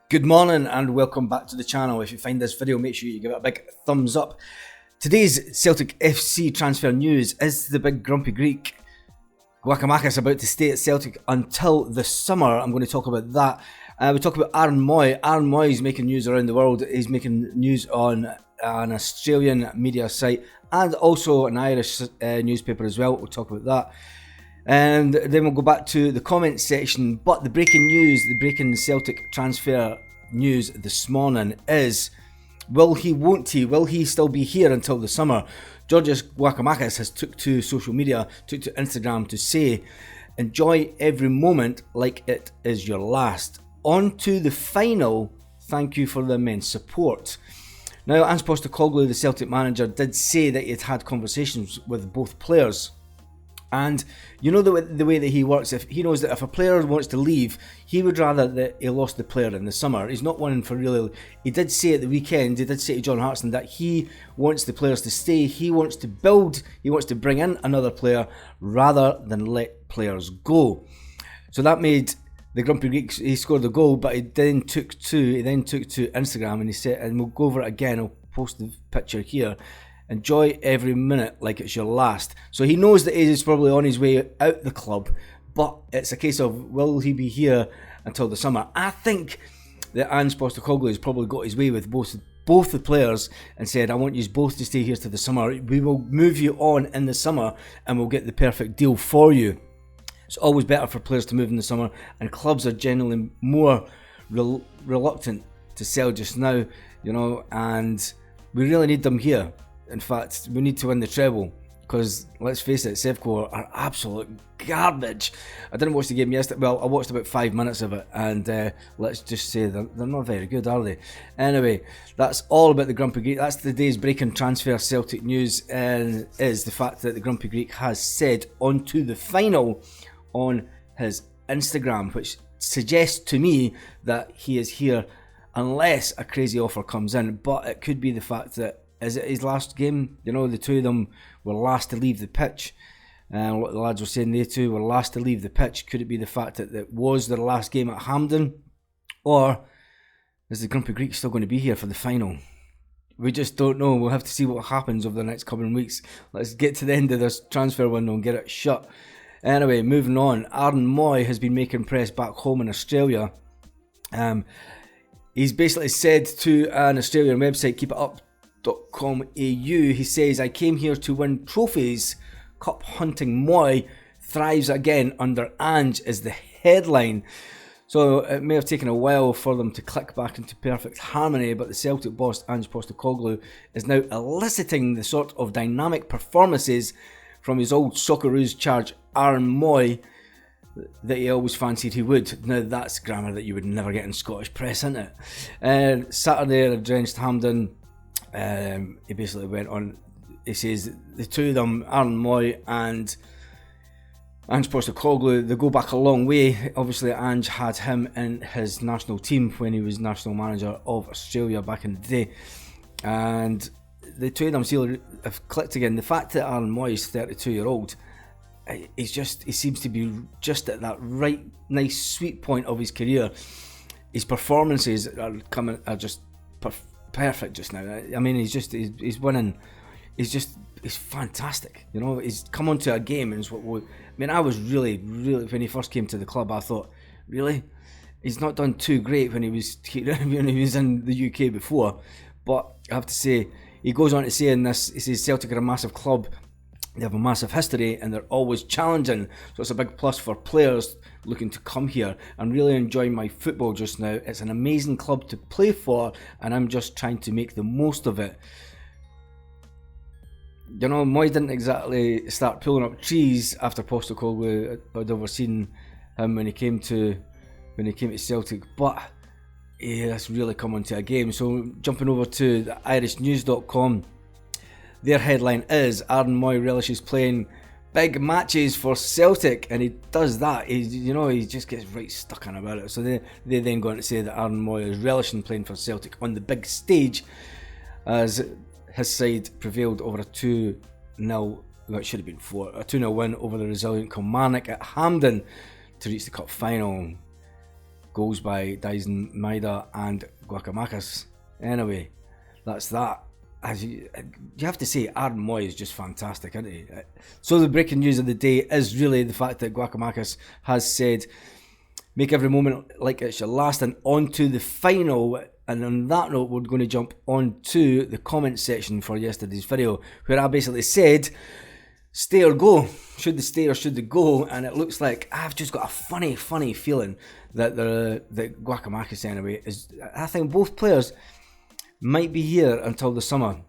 Good morning and welcome back to the channel. If you find this video, make sure you give it a big thumbs up. Today's Celtic FC transfer news is the big grumpy Greek Giakoumakis about to stay at Celtic until the summer. I'm going to talk about that. We talk about Aaron Moy. Aaron Moy is making news around the world. He's making news on an Australian media site and also an Irish newspaper as well. We'll talk about that. And then we'll go back to the comments section. But the breaking news, the breaking Celtic transfer news this morning is, will he, won't he, will he still be here until the summer? Georgios Giakoumakis has took to social media, took to Instagram to say, enjoy every moment like it is your last. On to the final, thank you for the immense support. Now, Ange Postecoglou, the Celtic manager, did say that he had had conversations with both players. And you know the way that he works, if he knows that if a player wants to leave, he would rather that he lost the player in the summer. He's not one for really. He did say at the weekend, he did say to John Hartson that he wants the players to stay, he wants to build, he wants to bring in another player rather than let players go. So that made the grumpy Greek, he scored the goal, but he then took to Instagram and he said, and we'll go over it again, I'll post the picture here. Enjoy every minute like it's your last. So he knows that he is probably on his way out the club, but it's a case of, will he be here until the summer? I think that Ange Postecoglou has probably got his way with both the players and said, I want you both to stay here to the summer. We will move you on in the summer and we'll get the perfect deal for you. It's always better for players to move in the summer, and clubs are generally more reluctant to sell just now, you know, and we really need them here. In fact, we need to win the treble because, let's face it, Sevco are absolute garbage. I didn't watch the game yesterday. Well, I watched about 5 minutes of it, and let's just say they're not very good, are they? Anyway, that's all about the Grumpy Greek. That's the day's breaking transfer Celtic news, and is the fact that the Grumpy Greek has said on to the final on his Instagram, which suggests to me that he is here unless a crazy offer comes in. But it could be the fact that, is it his last game? You know, the two of them were last to leave the pitch. What the lads were saying, they two were last to leave the pitch. Could it be the fact that it was their last game at Hampden? Or is the Grumpy Greek still going to be here for the final? We just don't know. We'll have to see what happens over the next couple of weeks. Let's get to the end of this transfer window and get it shut. Anyway, moving on. Aaron Moy has been making press back home in Australia. He's basically said to an Australian website, keep it up, .com.au, he says, I came here to win trophies. Cup hunting Moy thrives again under Ange is the headline. So it may have taken a while for them to click back into perfect harmony, but the Celtic boss Ange Postecoglou is now eliciting the sort of dynamic performances from his old Socceroos charge Aaron Moy that he always fancied he would. Now that's grammar that you would never get in Scottish press, isn't it? Saturday at Drenched Hampden, he basically went on, he says the two of them, Aaron Moy and Ange Postecoglou, they go back a long way. Obviously Ange had him in his national team when he was national manager of Australia back in the day, and the two of them have clicked again. The fact that Aaron Moy is 32-year-old, he seems to be just at that right nice sweet point of his career. His performances are just perfect just now. I mean, he's winning. He's fantastic. You know, he's come onto a game and I was really when he first came to the club, I thought, really, he's not done too great when he was in the UK before. But I have to say, he goes on to say in this, he says Celtic are a massive club. They have a massive history and they're always challenging. So it's a big plus for players looking to come here. I'm really enjoying my football just now. It's an amazing club to play for and I'm just trying to make the most of it. You know, Moy didn't exactly start pulling up trees after Postecoglou had overseen him when he came to Celtic, but he has really come onto a game. So jumping over to the irishnews.com, their headline is, Aaron Moy relishes playing big matches for Celtic, and he does that. He just gets right stuck in about it. So they then go on to say that Aaron Moy is relishing playing for Celtic on the big stage, as his side prevailed over a 2-0, well, it should have been 4, a 2-0 win over the resilient Kilmarnock at Hampden to reach the cup final. Goals by Dyson, Maida and Giakoumakis. Anyway, that's that. As you have to say, Aaron Moy is just fantastic, isn't he? So the breaking news of the day is really the fact that Giakoumakis has said, make every moment like it's your last, and on to the final. And on that note, we're going to jump on to the comment section for yesterday's video, where I basically said, stay or go. Should they stay or should they go? And it looks like I've just got a funny feeling that that Giakoumakis anyway is. I think both players might be here until the summer.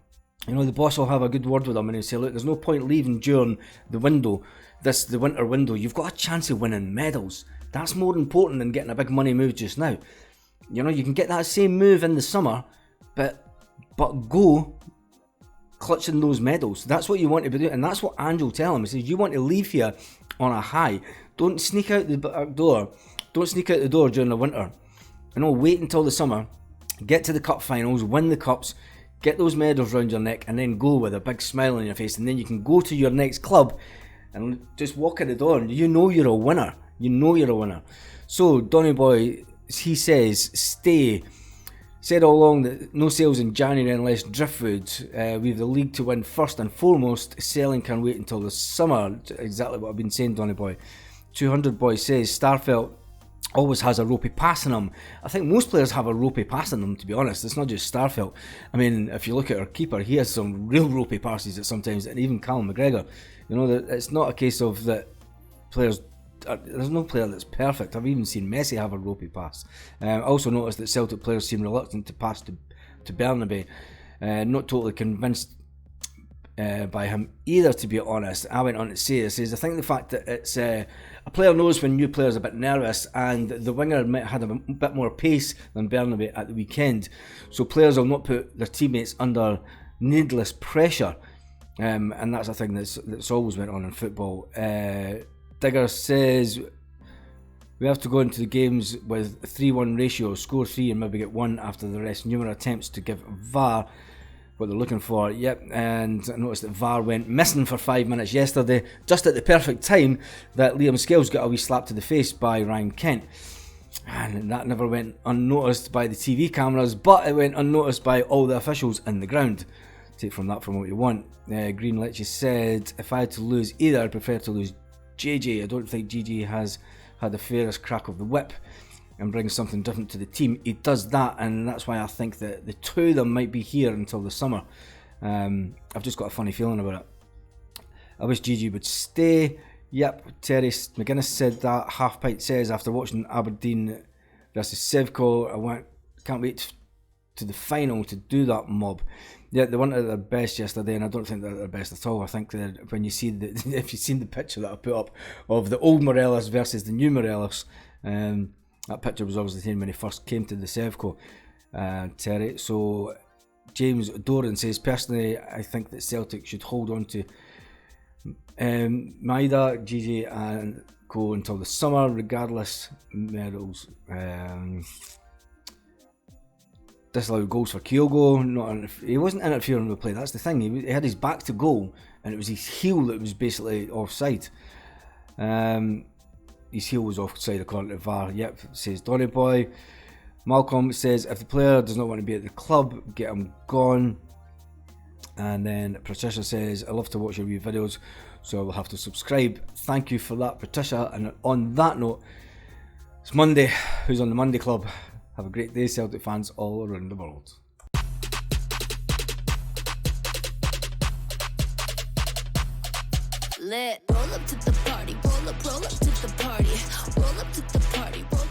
You know, the boss will have a good word with them and he'll say, look, there's no point leaving during the window, the winter window. You've got a chance of winning medals. That's more important than getting a big money move just now. You know, you can get that same move in the summer, but go clutching those medals. That's what you want to be doing, and that's what Angel tell him. He says, you want to leave here on a high. Don't sneak out the back door. Don't sneak out the door during the winter. You know, wait until the summer. Get to the cup finals, win the cups, get those medals round your neck, and then go with a big smile on your face, and then you can go to your next club and just walk in the door, and you know you're a winner. You know you're a winner. So, Donny Boy, he says, stay. Said all along that no sales in January unless driftwood. We have the league to win first and foremost. Selling can wait until the summer. Exactly what I've been saying, Donny Boy. 200 Boy says, Starfelt always has a ropey pass in him. I think most players have a ropey pass in them, to be honest. It's not just Starfelt. I mean, if you look at our keeper, he has some real ropey passes at sometimes, and even Callum McGregor. You know, it's not a case of that players. There's no player that's perfect. I've even seen Messi have a ropey pass. I also noticed that Celtic players seem reluctant to pass to Bernabei. Not totally convinced by him either, to be honest. I went on to say this. I think the fact that it's a player knows when new players are a bit nervous, and the winger had a bit more pace than Bernabei at the weekend, so players will not put their teammates under needless pressure, and that's a thing that's always went on in football. Digger says we have to go into the games with 3-1 ratio, score 3 and maybe get 1 after the rest. Numerous attempts to give VAR what they're looking for. Yep, and I noticed that VAR went missing for 5 minutes yesterday, just at the perfect time that Liam Scales got a wee slap to the face by Ryan Kent. And that never went unnoticed by the TV cameras, but it went unnoticed by all the officials in the ground. Take from that from what you want. Green Lecce said, if I had to lose either, I'd prefer to lose JJ. I don't think GG has had the fairest crack of the whip and brings something different to the team. He does that, and that's why I think that the two of them might be here until the summer. I've just got a funny feeling about it. I wish GG would stay. Yep, Terry McGuinness said that. Half Pint says, after watching Aberdeen versus Sevco, can't wait to the final to do that mob. Yeah, they weren't at their best yesterday, and I don't think they're at their best at all. I think that when you see if you've seen the picture that I put up of the old Morelos versus the new Morelos, that picture was obviously taken when he first came to the Sevco, Terry. So James Doran says, personally, I think that Celtic should hold on to Maida, GG and Co until the summer, regardless medals. Disallowed goals for Kyogo. He wasn't interfering with play. That's the thing. He had his back to goal, and it was his heel that was basically offside. His heel was offside according to VAR. Yep, says Donny Boy. Malcolm says, if the player does not want to be at the club, get him gone. And then Patricia says, I love to watch your wee videos, so I will have to subscribe. Thank you for that, Patricia. And on that note, it's Monday. Who's on the Monday Club? Have a great day, Celtic fans all around the world. Lit. Roll up to the party, roll up to the party, roll up to the party, roll